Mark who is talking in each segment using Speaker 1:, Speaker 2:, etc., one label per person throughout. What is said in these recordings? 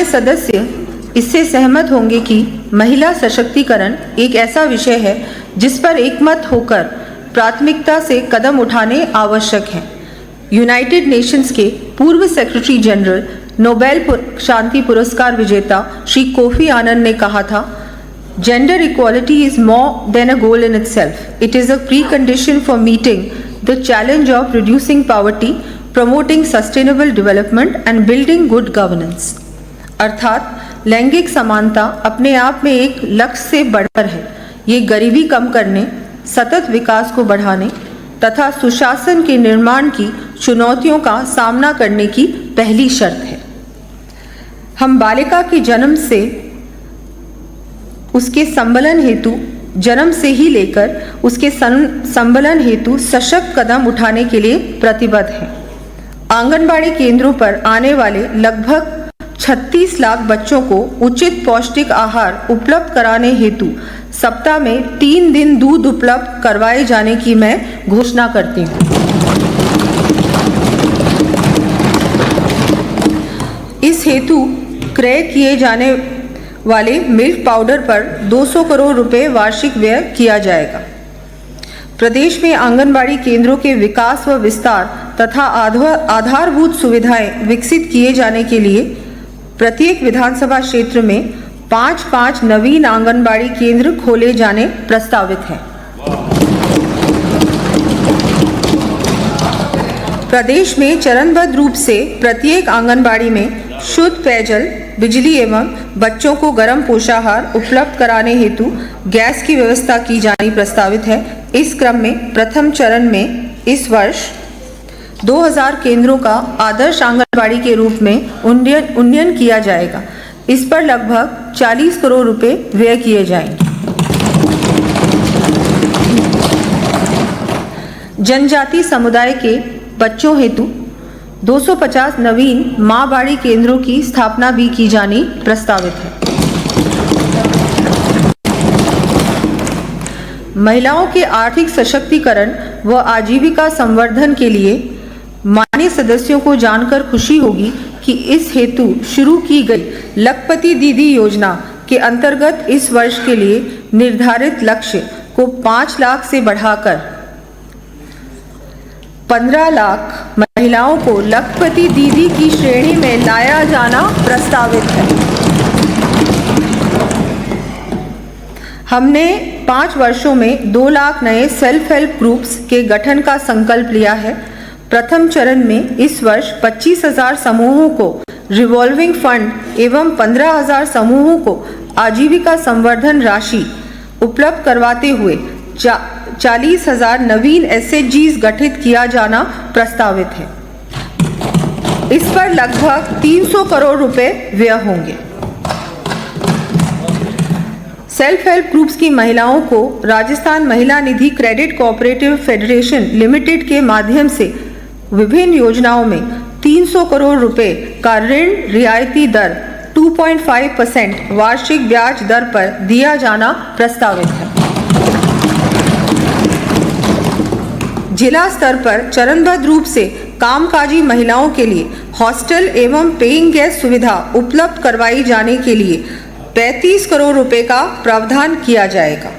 Speaker 1: सदस्य इससे सहमत होंगे कि महिला सशक्तिकरण एक ऐसा विषय है जिस पर एकमत होकर प्राथमिकता से कदम उठाने आवश्यक हैं। यूनाइटेड नेशंस के पूर्व सेक्रेटरी जनरल, नोबेल शांति पुरस्कार विजेता श्री कोफी आनंद ने कहा था, gender equality is more than a goal in itself, it is a precondition for meeting the challenge of reducing poverty, promoting sustainable development and building good governance. अर्थात लैंगिक समानता अपने आप में एक लक्ष्य से बढ़कर है। ये गरीबी कम करने, सतत विकास को बढ़ाने तथा सुशासन के निर्माण की चुनौतियों का सामना करने की पहली शर्त है। हम बालिका के जन्म से उसके संबलन हेतु जन्म से ही लेकर उसके संबलन हेतु सशक्त कदम उठाने के लिए प्रतिबद्ध हैं। आंगनबाड़ी केंद्रों पर आने वाले लगभग 36 लाख बच्चों को उचित पौष्टिक आहार उपलब्ध कराने हेतु सप्ताह में 3 दिन दूध उपलब्ध करवाए जाने की मैं घोषणा करती हूँ। इस हेतु क्रय किए जाने वाले मिल्क पाउडर पर 200 करोड़ रुपए वार्षिक व्यय किया जाएगा। प्रदेश में आंगनबाड़ी केंद्रों के विकास व विस्तार तथा आधारभूत सुविधाएं विकसित किए जाने के लिए प्रत्येक विधानसभा क्षेत्र में 5-5 नवीन आंगनबाड़ी केंद्र खोले जाने प्रस्तावित हैं। प्रदेश में चरणबद्ध रूप से प्रत्येक आंगनबाड़ी में शुद्ध पेयजल, बिजली एवं बच्चों को गर्म पोषाहार उपलब्ध कराने हेतु गैस की व्यवस्था की जानी प्रस्तावित है। इस क्रम में प्रथम चरण में इस वर्ष 2000 केंद्रों का आदर्श आंगनबाड़ी के रूप में उन्नयन किया जाएगा। इस पर लगभग 40 करोड़ रुपए व्यय किए जाएंगे। जनजाति समुदाय के बच्चों हेतु 250 नवीन माँ बाड़ी केंद्रों की स्थापना भी की जानी प्रस्तावित है। महिलाओं के आर्थिक सशक्तिकरण व आजीविका संवर्धन के लिए माननीय सदस्यों को जानकर खुशी होगी कि इस हेतु शुरू की गई लखपति दीदी योजना के अंतर्गत इस वर्ष के लिए निर्धारित लक्ष्य को 5 लाख से बढ़ाकर 15 लाख महिलाओं को लखपति दीदी की श्रेणी में लाया जाना प्रस्तावित है। हमने 5 वर्षों में 2 लाख नए सेल्फ हेल्प ग्रुप्स के गठन का संकल्प लिया है। प्रथम चरण में इस वर्ष 25,000 समूहों को रिवॉल्विंग फंड एवं 15,000 समूहों को आजीविका संवर्धन राशि उपलब्ध करवाते हुए 40,000 नवीन SHGs गठित किया जाना प्रस्तावित है। इस पर लगभग 300 करोड़ रुपए व्यय होंगे। सेल्फ हेल्प ग्रुप्स की महिलाओं को राजस्थान महिला निधि क्रेडिट कोऑपरेटिव फेडरेशन लिमिटेड के माध्यम से विभिन्न योजनाओं में 300 करोड़ रुपए का ऋण रियायती दर 2.5% वार्षिक ब्याज दर पर दिया जाना प्रस्तावित है। जिला स्तर पर चरणबद्ध रूप से कामकाजी महिलाओं के लिए हॉस्टल एवं पेइंग गेस्ट सुविधा उपलब्ध करवाई जाने के लिए 35 करोड़ रुपए का प्रावधान किया जाएगा।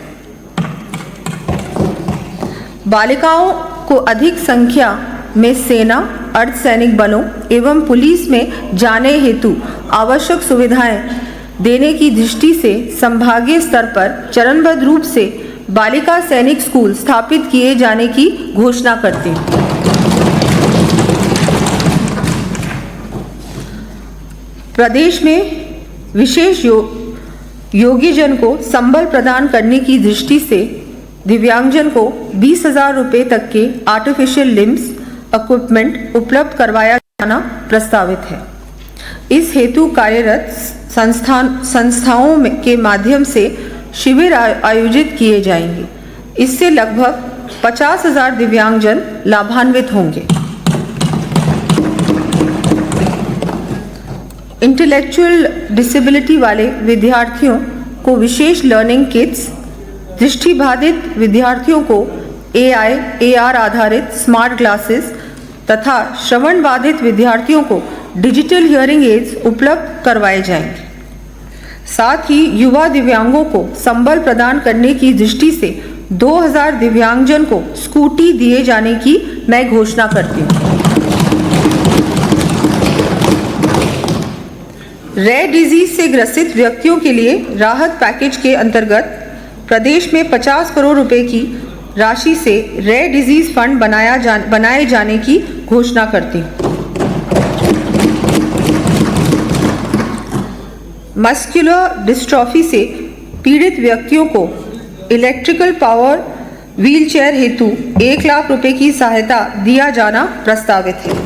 Speaker 1: बालिकाओं को अधिक संख्या में सेना, अर्धसैनिक बलों एवं पुलिस में जाने हेतु आवश्यक सुविधाएं देने की दृष्टि से संभागीय स्तर पर चरणबद्ध रूप से बालिका सैनिक स्कूल स्थापित किए जाने की घोषणा करते हैं। प्रदेश में विशेष योगीजन को संबल प्रदान करने की दृष्टि से दिव्यांगजन को 20,000 रुपए तक के आर्टिफिशियल लिम्स इक्विपमेंट उपलब्ध करवाया जाना प्रस्तावित है। इस हेतु कार्यरत संस्थाओं के माध्यम से शिविर आयोजित किए जाएंगे। इससे लगभग 50,000 दिव्यांगजन लाभान्वित होंगे। इंटेलेक्चुअल डिसेबिलिटी वाले विद्यार्थियों को विशेष लर्निंग किट्स, दृष्टिबाधित विद्यार्थियों को AI, AR आधारित स्मार्ट ग्लासेस तथा श्रवण बाधित विद्यार्थियों को डिजिटल हियरिंग एड्स उपलब्ध करवाए जाएंगे। साथ ही युवा दिव्यांगों को संबल प्रदान करने की दृष्टि से 2000 दिव्यांगजन को स्कूटी दिए जाने की मैं घोषणा करती हूँ। रेयर डिजीज से ग्रसित व्यक्तियों के लिए राहत पैकेज के अंतर्गत प्रदेश में 50 करोड़ रुपए की राशि से रेयर डिजीज फंड बनाए जाने की घोषणा करती हूँ। मस्कुलर डिस्ट्रॉफी से पीड़ित व्यक्तियों को इलेक्ट्रिकल पावर व्हीलचेयर हेतु 1 लाख रुपए की सहायता दिया जाना प्रस्तावित है।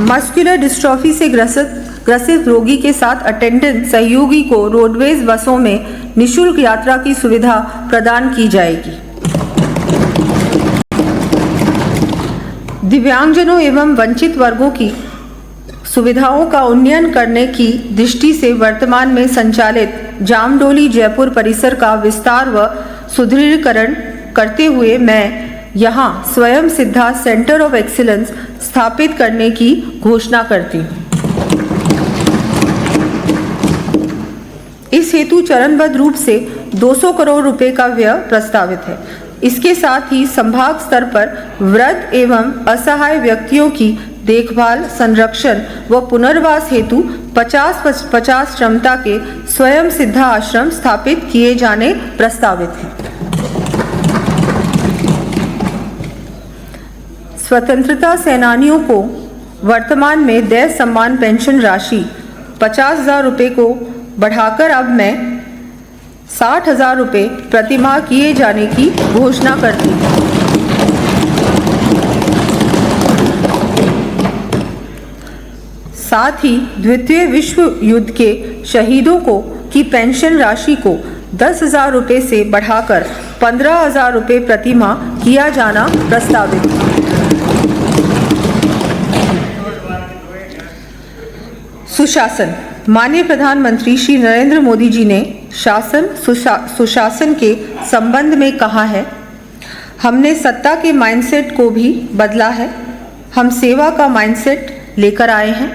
Speaker 1: मस्कुलर डिस्ट्रॉफी से ग्रसित रोगी के साथ अटेंडेंट सहयोगी को रोडवेज बसों में निःशुल्क यात्रा की सुविधा प्रदान की जाएगी। दिव्यांगजनों एवं वंचित वर्गों की सुविधाओं का उन्नयन करने की दृष्टि से वर्तमान में संचालित जामडोली जयपुर परिसर का विस्तार व सुदृढ़ीकरण करते हुए मैं यहाँ स्वयं सिद्धा सेंटर ऑफ एक्सीलेंस स्थापित करने की घोषणा करती हूँ। इस हेतु चरणबद्ध रूप से 200 करोड़ रुपए का व्यय प्रस्तावित है। इसके साथ ही संभाग स्तर पर वृद्ध एवं असहाय व्यक्तियों की देखभाल, संरक्षण व पुनर्वास हेतु 50-50 क्षमता के स्वयं सिद्धा आश्रम स्थापित किए जाने प्रस्तावित हैं। स्वतंत्रता सेनानियों को वर्तमान में देय सम्मान पेंशन राशि 50,000 रुपये को बढ़ाकर अब मैं 60,000 रुपये प्रतिमाह किए जाने की घोषणा करती हूँ। साथ ही द्वितीय विश्व युद्ध के शहीदों को की पेंशन राशि को 10,000 रुपये से बढ़ाकर 15,000 रुपये प्रतिमाह किया जाना प्रस्तावित है। सुशासन। माननीय प्रधानमंत्री श्री नरेंद्र मोदी जी ने सुशासन के संबंध में कहा है, हमने सत्ता के माइंडसेट को भी बदला है। हम सेवा का माइंडसेट लेकर आए हैं।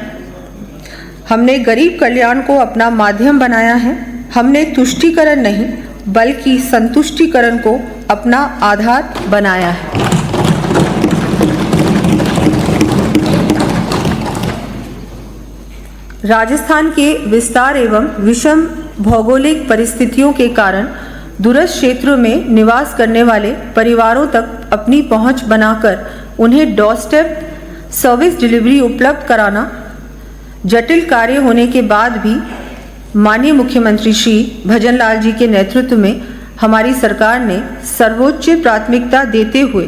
Speaker 1: हमने गरीब कल्याण को अपना माध्यम बनाया है। हमने तुष्टीकरण नहीं बल्कि संतुष्टीकरण को अपना आधार बनाया है। राजस्थान के विस्तार एवं विषम भौगोलिक परिस्थितियों के कारण दूरस्थ क्षेत्रों में निवास करने वाले परिवारों तक अपनी पहुंच बनाकर उन्हें डोरस्टेप सर्विस डिलीवरी उपलब्ध कराना जटिल कार्य होने के बाद भी माननीय मुख्यमंत्री श्री भजनलाल जी के नेतृत्व में हमारी सरकार ने सर्वोच्च प्राथमिकता देते हुए